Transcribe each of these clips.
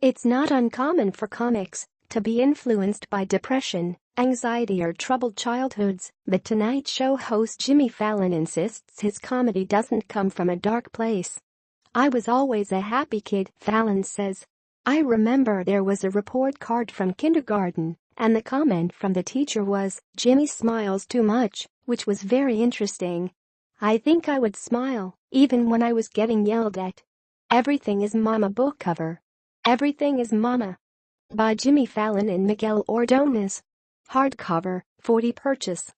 It's not uncommon for comics to be influenced by depression, anxiety or troubled childhoods, but Tonight Show host Jimmy Fallon insists his comedy doesn't come from a dark place. "I was always a happy kid," Fallon says. "I remember there was a report card from kindergarten, and the comment from the teacher was, 'Jimmy smiles too much,' which was very interesting. I think I would smile, even when I was getting yelled at." Everything is Mama book cover. Everything is Mama. By Jimmy Fallon and Miguel Ordóñez. Hardcover, 40 purchase.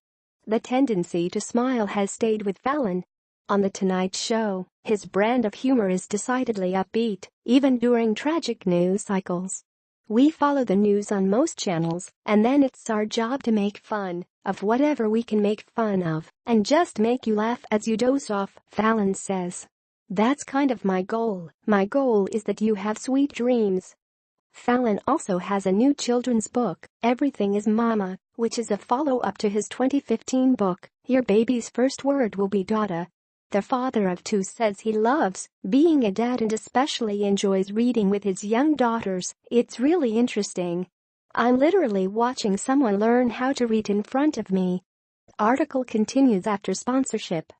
The tendency to smile has stayed with Fallon. On The Tonight Show, his brand of humor is decidedly upbeat, even during tragic news cycles. "We follow the news on most channels, and then it's our job to make fun of whatever we can make fun of and just make you laugh as you doze off," Fallon says. "That's kind of my goal. My goal is that you have sweet dreams." Fallon also has a new children's book, Everything is Mama, which is a follow-up to his 2015 book, Your Baby's First Word Will Be Dada. The father of two says he loves being a dad and especially enjoys reading with his young daughters. "It's really interesting. I'm literally watching someone learn how to read in front of me." Article continues after sponsorship.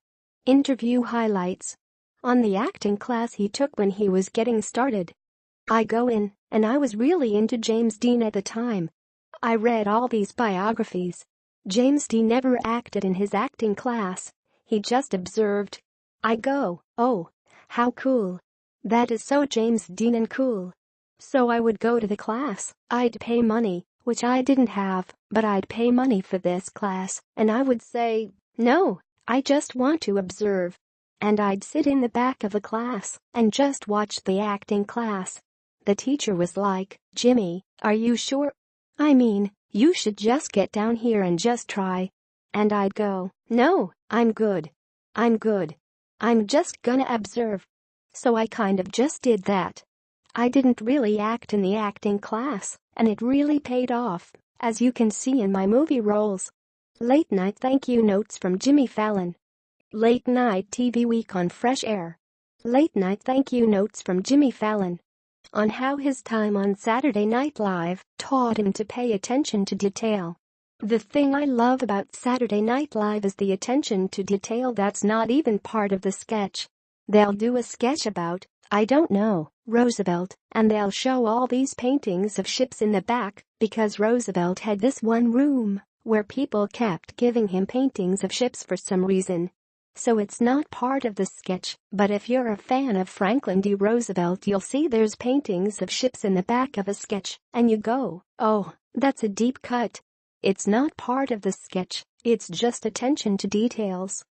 Interview highlights. On the acting class he took when he was getting started. "I go in, and I was really into James Dean at the time. I read all these biographies. James Dean never acted in his acting class. He just observed. I go, oh, how cool. That is so James Dean and cool." So I would go to the class. I'd pay money, which I didn't have, but I'd pay money for this class, and I would say, "No, I just want to observe." And I'd sit in the back of the class and just watch the acting class. The teacher was like, "Jimmy, are you sure? I mean, you should just get down here and just try." And I'd go, "No, I'm good. I'm good. I'm just gonna observe." So I kind of just did that. I didn't really act in the acting class, and it really paid off, as you can see in my movie roles. Late night thank you notes from Jimmy Fallon. Late night TV week on Fresh Air. Late night thank you notes from Jimmy Fallon on how his time on Saturday Night Live taught him to pay attention to detail. "The thing I love about Saturday Night Live is the attention to detail that's not even part of the sketch. They'll do a sketch about, I don't know, Roosevelt, and they'll show all these paintings of ships in the back because Roosevelt had this one room where people kept giving him paintings of ships for some reason. So it's not part of the sketch, but if you're a fan of Franklin D. Roosevelt you'll see there's paintings of ships in the back of a sketch, and you go, oh, that's a deep cut. It's not part of the sketch, it's just attention to details."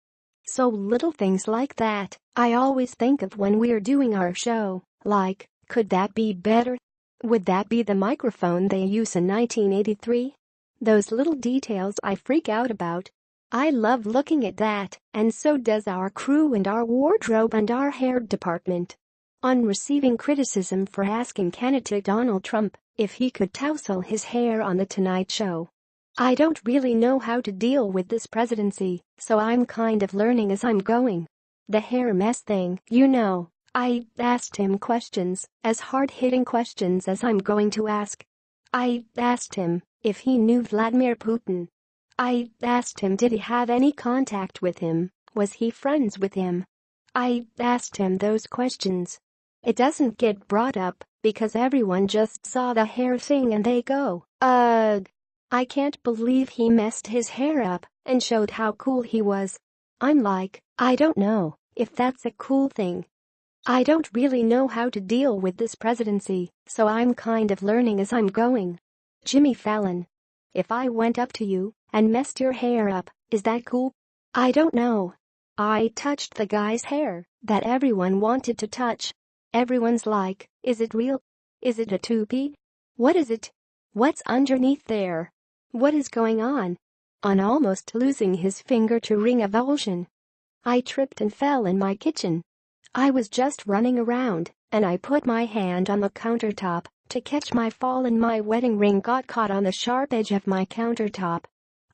So little things like that, I always think of when we're doing our show, like, could that be better? Would that be the microphone they use in 1983? Those little details I freak out about. I love looking at that, and so does our crew and our wardrobe and our hair department. On receiving criticism for asking candidate Donald Trump if he could tousle his hair on The Tonight Show. "I don't really know how to deal with this presidency, so I'm kind of learning as I'm going. The hair mess thing, you know, I asked him questions, as hard-hitting questions as I'm going to ask. I asked him if he knew Vladimir Putin. I asked him did he have any contact with him, was he friends with him. I asked him those questions. It doesn't get brought up because everyone just saw the hair thing and they go, ugh. I can't believe he messed his hair up and showed how cool he was. I'm like, I don't know if that's a cool thing. I don't really know how to deal with this presidency, so I'm kind of learning as I'm going." Jimmy Fallon. "If I went up to you and messed your hair up, is that cool? I don't know. I touched the guy's hair that everyone wanted to touch. Everyone's like, is it real? Is it a toupee? What is it? What's underneath there? What is going on?" On almost losing his finger to ring avulsion. "I tripped and fell in my kitchen. I was just running around, and I put my hand on the countertop to catch my fall and my wedding ring got caught on the sharp edge of my countertop.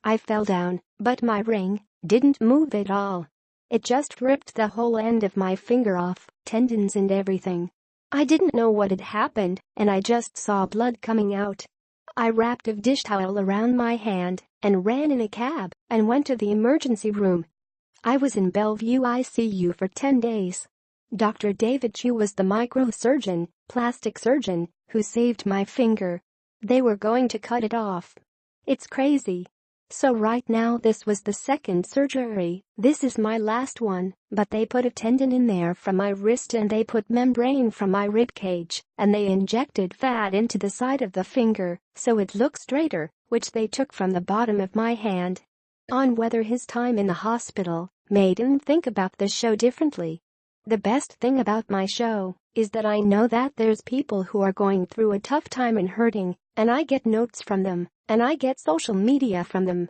I fell down, but my ring didn't move at all. It just ripped the whole end of my finger off, tendons and everything. I didn't know what had happened, and I just saw blood coming out. I wrapped a dish towel around my hand and ran in a cab and went to the emergency room. I was in Bellevue ICU for 10 days. Dr. David Chu was the microsurgeon, plastic surgeon, who saved my finger. They were going to cut it off. It's crazy. So right now this was the second surgery. This is my last one, but they put a tendon in there from my wrist and they put membrane from my rib cage, and they injected fat into the side of the finger, so it looks straighter, which they took from the bottom of my hand. On whether his time in the hospital made him think about the show differently. The best thing about my show is that I know that there's people who are going through a tough time and hurting, and I get notes from them, and I get social media from them.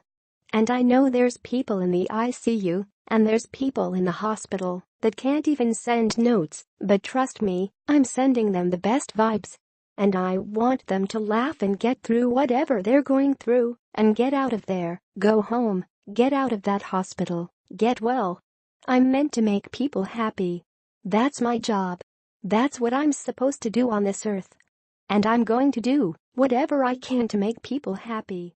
And I know there's people in the ICU, and there's people in the hospital that can't even send notes, but trust me, I'm sending them the best vibes. And I want them to laugh and get through whatever they're going through, and get out of there, go home, get out of that hospital, get well. I'm meant to make people happy. That's my job. That's what I'm supposed to do on this earth. And I'm going to do whatever I can to make people happy.